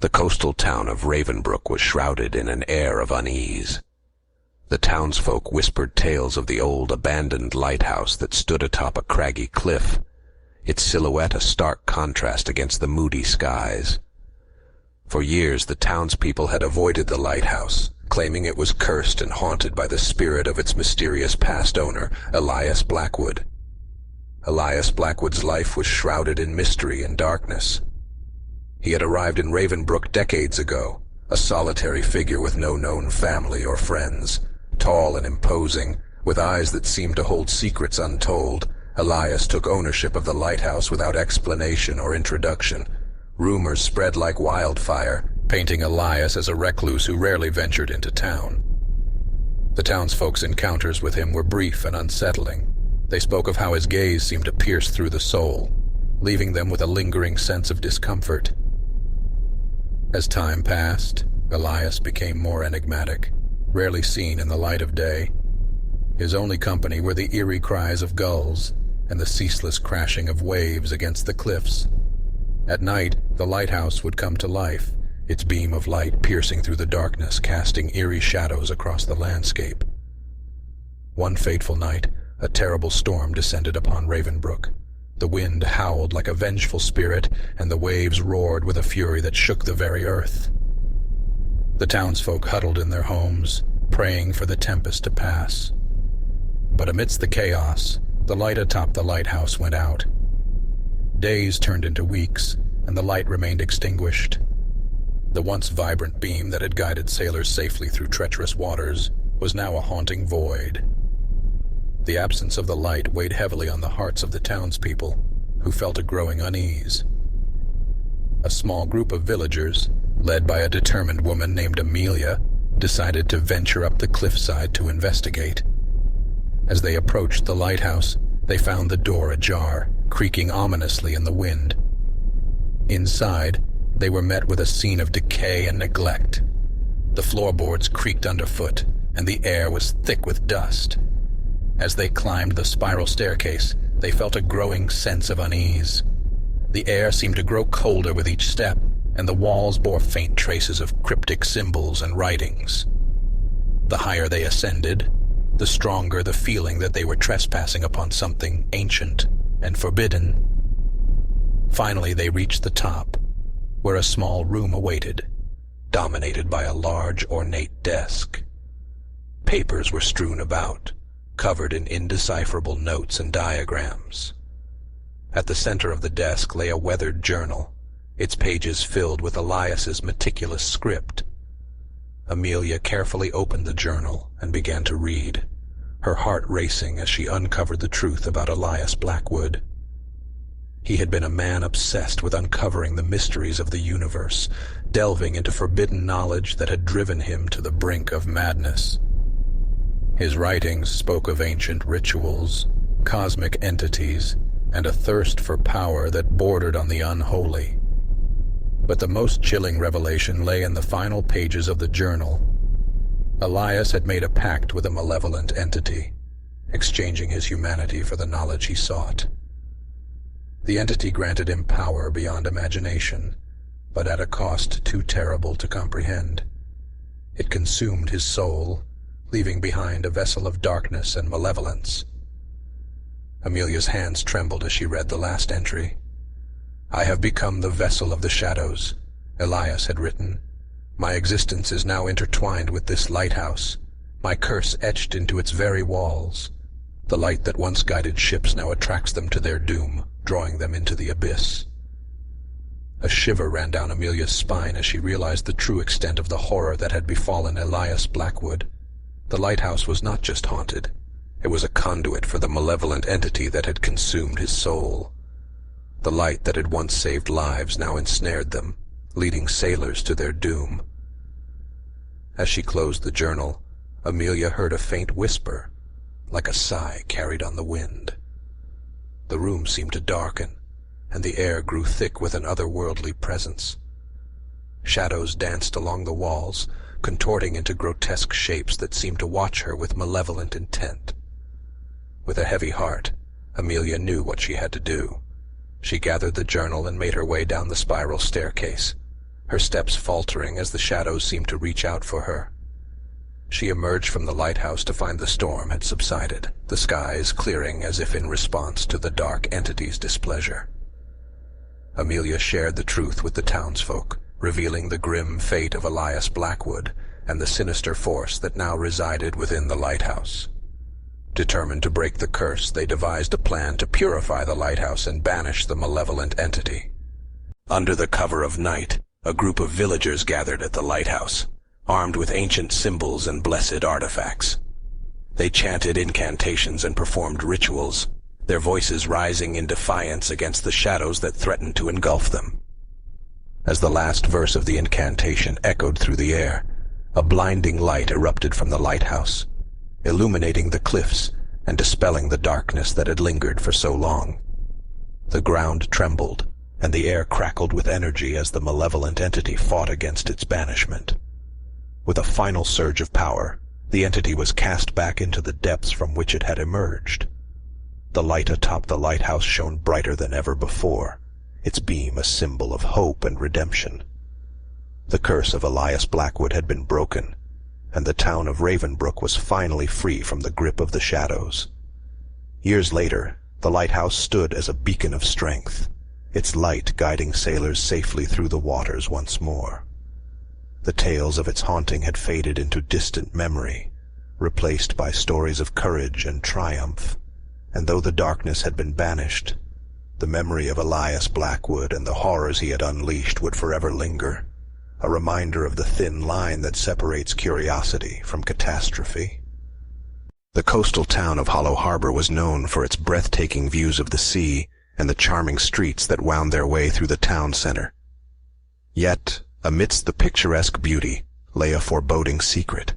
The coastal town of Ravenbrook was shrouded in an air of unease. The townsfolk whispered tales of the old abandoned lighthouse that stood atop a craggy cliff, its silhouette a stark contrast against the moody skies. For years the townspeople had avoided the lighthouse, claiming it was cursed and haunted by the spirit of its mysterious past owner, Elias Blackwood. Elias Blackwood's life was shrouded in mystery and darkness. He had arrived in Ravenbrook decades ago, a solitary figure with no known family or friends. Tall and imposing, with eyes that seemed to hold secrets untold, Elias took ownership of the lighthouse without explanation or introduction. Rumors spread like wildfire, painting Elias as a recluse who rarely ventured into town. The townsfolk's encounters with him were brief and unsettling. They spoke of how his gaze seemed to pierce through the soul, leaving them with a lingering sense of discomfort. As time passed, Elias became more enigmatic, rarely seen in the light of day. His only company were the eerie cries of gulls and the ceaseless crashing of waves against the cliffs. At night, the lighthouse would come to life, its beam of light piercing through the darkness, casting eerie shadows across the landscape. One fateful night, a terrible storm descended upon Ravenbrook. The wind howled like a vengeful spirit, and the waves roared with a fury that shook the very earth. The townsfolk huddled in their homes, praying for the tempest to pass. But amidst the chaos, the light atop the lighthouse went out. Days turned into weeks, and the light remained extinguished. The once vibrant beam that had guided sailors safely through treacherous waters was now a haunting void. The absence of the light weighed heavily on the hearts of the townspeople, who felt a growing unease. A small group of villagers, led by a determined woman named Amelia, decided to venture up the cliffside to investigate. As they approached the lighthouse, they found the door ajar, creaking ominously in the wind. Inside, they were met with a scene of decay and neglect. The floorboards creaked underfoot, and the air was thick with dust. As they climbed the spiral staircase, they felt a growing sense of unease. The air seemed to grow colder with each step, and the walls bore faint traces of cryptic symbols and writings. The higher they ascended, the stronger the feeling that they were trespassing upon something ancient and forbidden. Finally, they reached the top, where a small room awaited, dominated by a large, ornate desk. Papers were strewn about, covered in indecipherable notes and diagrams. At the center of the desk lay a weathered journal, its pages filled with Elias's meticulous script. Amelia carefully opened the journal and began to read, her heart racing as she uncovered the truth about Elias Blackwood. He had been a man obsessed with uncovering the mysteries of the universe, delving into forbidden knowledge that had driven him to the brink of madness. His writings spoke of ancient rituals, cosmic entities, and a thirst for power that bordered on the unholy. But the most chilling revelation lay in the final pages of the journal. Elias had made a pact with a malevolent entity, exchanging his humanity for the knowledge he sought. The entity granted him power beyond imagination, but at a cost too terrible to comprehend. It consumed his soul, leaving behind a vessel of darkness and malevolence. Amelia's hands trembled as she read the last entry. "I have become the vessel of the shadows," Elias had written. "My existence is now intertwined with this lighthouse, my curse etched into its very walls. The light that once guided ships now attracts them to their doom, drawing them into the abyss." A shiver ran down Amelia's spine as she realized the true extent of the horror that had befallen Elias Blackwood. The lighthouse was not just haunted. It was a conduit for the malevolent entity that had consumed his soul. The light that had once saved lives now ensnared them, leading sailors to their doom. As she closed the journal, Amelia heard a faint whisper, like a sigh carried on the wind. The room seemed to darken, and the air grew thick with an otherworldly presence. Shadows danced along the walls, contorting into grotesque shapes that seemed to watch her with malevolent intent. With a heavy heart, Amelia knew what she had to do. She gathered the journal and made her way down the spiral staircase, her steps faltering as the shadows seemed to reach out for her. She emerged from the lighthouse to find the storm had subsided, the skies clearing as if in response to the dark entity's displeasure. Amelia shared the truth with the townsfolk, revealing the grim fate of Elias Blackwood and the sinister force that now resided within the lighthouse. Determined to break the curse, they devised a plan to purify the lighthouse and banish the malevolent entity. Under the cover of night, a group of villagers gathered at the lighthouse, armed with ancient symbols and blessed artifacts. They chanted incantations and performed rituals, their voices rising in defiance against the shadows that threatened to engulf them. As the last verse of the incantation echoed through the air, a blinding light erupted from the lighthouse, illuminating the cliffs and dispelling the darkness that had lingered for so long. The ground trembled, and the air crackled with energy as the malevolent entity fought against its banishment. With a final surge of power, the entity was cast back into the depths from which it had emerged. The light atop the lighthouse shone brighter than ever before, its beam a symbol of hope and redemption. The curse of Elias Blackwood had been broken, and the town of Ravenbrook was finally free from the grip of the shadows. Years later, the lighthouse stood as a beacon of strength, its light guiding sailors safely through the waters once more. The tales of its haunting had faded into distant memory, replaced by stories of courage and triumph, and though the darkness had been banished, the memory of Elias Blackwood and the horrors he had unleashed would forever linger, a reminder of the thin line that separates curiosity from catastrophe. The coastal town of Hollow Harbor was known for its breathtaking views of the sea and the charming streets that wound their way through the town center. Yet, amidst the picturesque beauty lay a foreboding secret: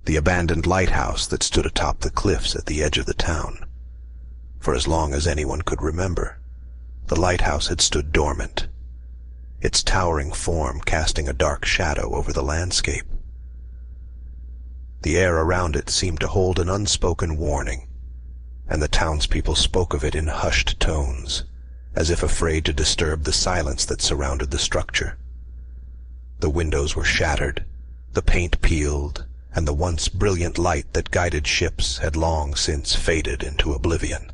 the abandoned lighthouse that stood atop the cliffs at the edge of the town. For as long as anyone could remember, the lighthouse had stood dormant, its towering form casting a dark shadow over the landscape. The air around it seemed to hold an unspoken warning, and the townspeople spoke of it in hushed tones, as if afraid to disturb the silence that surrounded the structure. The windows were shattered, the paint peeled, and the once brilliant light that guided ships had long since faded into oblivion.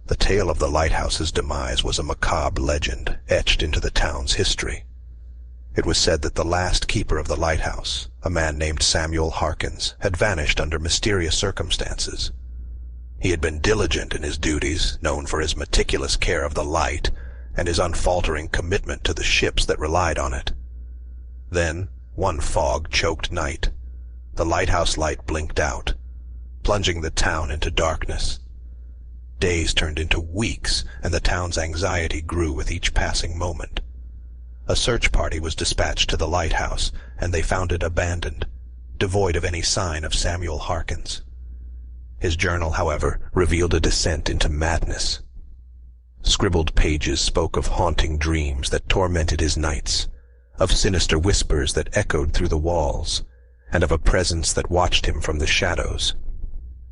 The tale of the lighthouse's demise was a macabre legend etched into the town's history. It was said that the last keeper of the lighthouse, a man named Samuel Harkins, had vanished under mysterious circumstances. He had been diligent in his duties, known for his meticulous care of the light and his unfaltering commitment to the ships that relied on it. Then, one fog-choked night, the lighthouse light blinked out, plunging the town into darkness. Days turned into weeks, and the town's anxiety grew with each passing moment. A search party was dispatched to the lighthouse, and they found it abandoned, devoid of any sign of Samuel Harkins. His journal, however, revealed a descent into madness. Scribbled pages spoke of haunting dreams that tormented his nights, of sinister whispers that echoed through the walls, and of a presence that watched him from the shadows.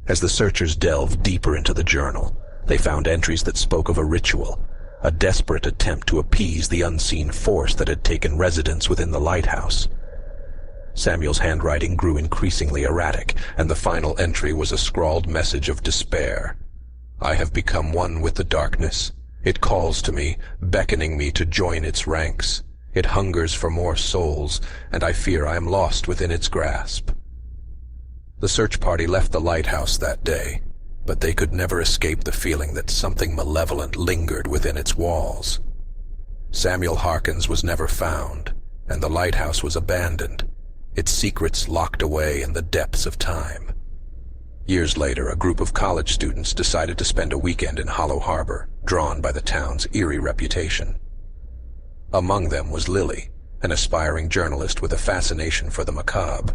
As the searchers delved deeper into the journal, they found entries that spoke of a ritual, a desperate attempt to appease the unseen force that had taken residence within the lighthouse. Samuel's handwriting grew increasingly erratic, and the final entry was a scrawled message of despair. "I have become one with the darkness. It calls to me, beckoning me to join its ranks. It hungers for more souls, and I fear I am lost within its grasp." The search party left the lighthouse that day, but they could never escape the feeling that something malevolent lingered within its walls. Samuel Harkins was never found, and the lighthouse was abandoned, its secrets locked away in the depths of time. Years later, a group of college students decided to spend a weekend in Hollow Harbor, drawn by the town's eerie reputation. Among them was Lily, an aspiring journalist with a fascination for the macabre.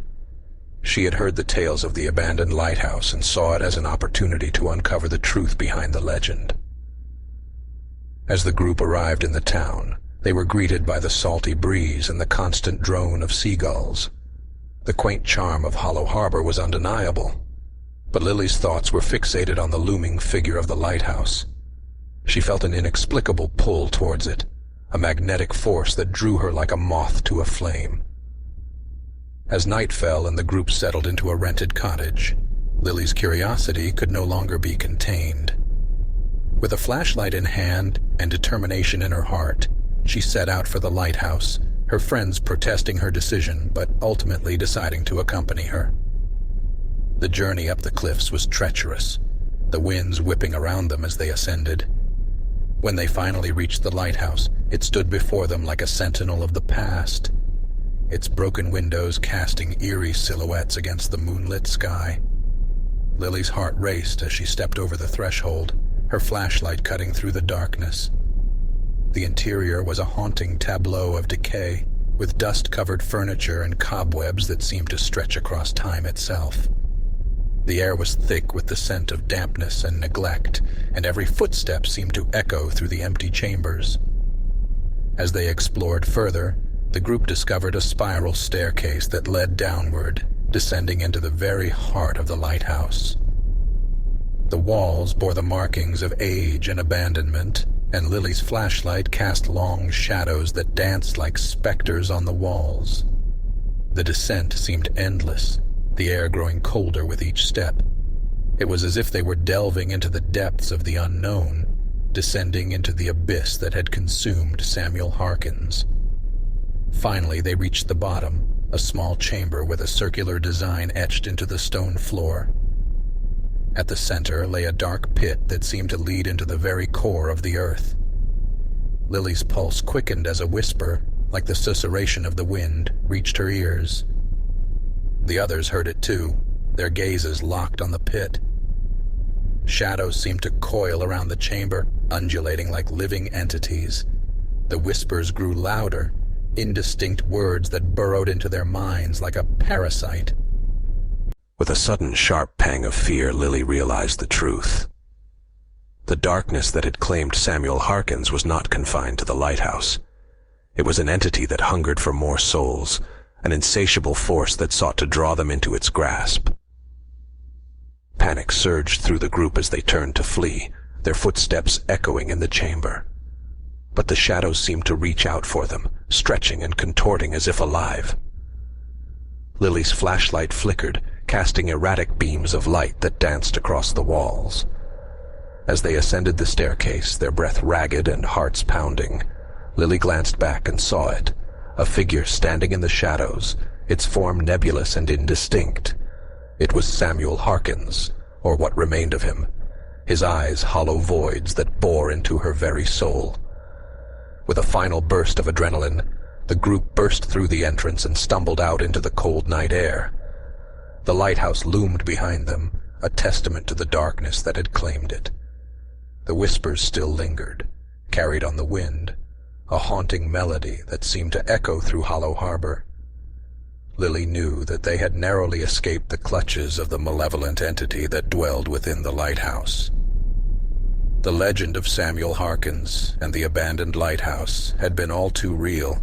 She had heard the tales of the abandoned lighthouse and saw it as an opportunity to uncover the truth behind the legend. As the group arrived in the town, they were greeted by the salty breeze and the constant drone of seagulls. The quaint charm of Hollow Harbor was undeniable, but Lily's thoughts were fixated on the looming figure of the lighthouse. She felt an inexplicable pull towards it, a magnetic force that drew her like a moth to a flame. As night fell and the group settled into a rented cottage, Lily's curiosity could no longer be contained. With a flashlight in hand and determination in her heart, she set out for the lighthouse, her friends protesting her decision but ultimately deciding to accompany her. The journey up the cliffs was treacherous, the winds whipping around them as they ascended. When they finally reached the lighthouse, it stood before them like a sentinel of the past, its broken windows casting eerie silhouettes against the moonlit sky. Lily's heart raced as she stepped over the threshold, her flashlight cutting through the darkness. The interior was a haunting tableau of decay, with dust-covered furniture and cobwebs that seemed to stretch across time itself. The air was thick with the scent of dampness and neglect, and every footstep seemed to echo through the empty chambers. As they explored further, the group discovered a spiral staircase that led downward, descending into the very heart of the lighthouse. The walls bore the markings of age and abandonment, and Lily's flashlight cast long shadows that danced like specters on the walls. The descent seemed endless, the air growing colder with each step. It was as if they were delving into the depths of the unknown, descending into the abyss that had consumed Samuel Harkins. Finally, they reached the bottom, a small chamber with a circular design etched into the stone floor. At the center lay a dark pit that seemed to lead into the very core of the earth. Lily's pulse quickened as a whisper, like the susurration of the wind, reached her ears. The others heard it too, their gazes locked on the pit. Shadows seemed to coil around the chamber, undulating like living entities. The whispers grew louder, indistinct words that burrowed into their minds like a parasite. With a sudden sharp pang of fear, Lily realized the truth. The darkness that had claimed Samuel Harkins was not confined to the lighthouse. It was an entity that hungered for more souls, an insatiable force that sought to draw them into its grasp. Panic surged through the group as they turned to flee, their footsteps echoing in the chamber. But the shadows seemed to reach out for them, stretching and contorting as if alive. Lily's flashlight flickered, casting erratic beams of light that danced across the walls. As they ascended the staircase, their breath ragged and hearts pounding, Lily glanced back and saw it, a figure standing in the shadows, its form nebulous and indistinct. It was Samuel Harkins, or what remained of him, his eyes hollow voids that bore into her very soul. With a final burst of adrenaline, the group burst through the entrance and stumbled out into the cold night air. The lighthouse loomed behind them, a testament to the darkness that had claimed it. The whispers still lingered, carried on the wind, a haunting melody that seemed to echo through Hollow Harbor. Lily knew that they had narrowly escaped the clutches of the malevolent entity that dwelled within the lighthouse. The legend of Samuel Harkins and the abandoned lighthouse had been all too real,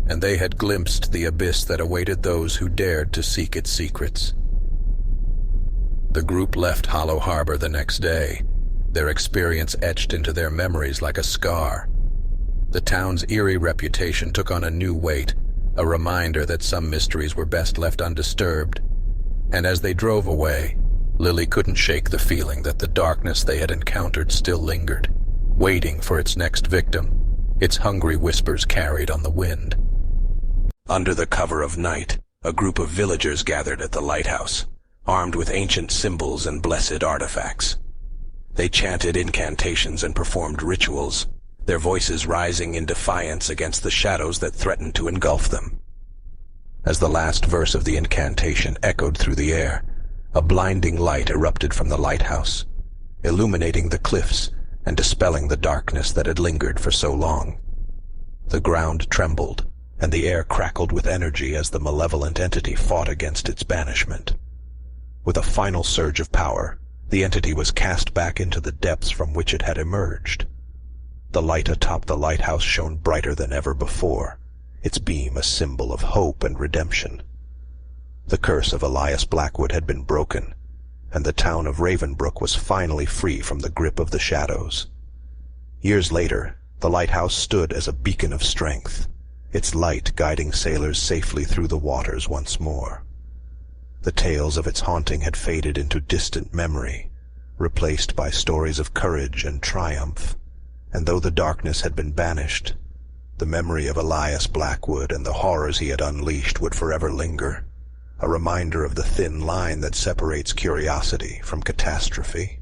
and they had glimpsed the abyss that awaited those who dared to seek its secrets. The group left Hollow Harbor the next day, their experience etched into their memories like a scar. The town's eerie reputation took on a new weight, a reminder that some mysteries were best left undisturbed. And as they drove away, Lily couldn't shake the feeling that the darkness they had encountered still lingered, waiting for its next victim, its hungry whispers carried on the wind. Under the cover of night, a group of villagers gathered at the lighthouse, armed with ancient symbols and blessed artifacts. They chanted incantations and performed rituals, their voices rising in defiance against the shadows that threatened to engulf them. As the last verse of the incantation echoed through the air, a blinding light erupted from the lighthouse, illuminating the cliffs and dispelling the darkness that had lingered for so long. The ground trembled, and the air crackled with energy as the malevolent entity fought against its banishment. With a final surge of power, the entity was cast back into the depths from which it had emerged. The light atop the lighthouse shone brighter than ever before, its beam a symbol of hope and redemption. The curse of Elias Blackwood had been broken, and the town of Ravenbrook was finally free from the grip of the shadows. Years later, The lighthouse stood as a beacon of strength, its light guiding sailors safely through the waters once more. The tales of its haunting had faded into distant memory, replaced by stories of courage and triumph, and though the darkness had been banished, the memory of Elias Blackwood and the horrors he had unleashed would forever linger, a reminder of the thin line that separates curiosity from catastrophe.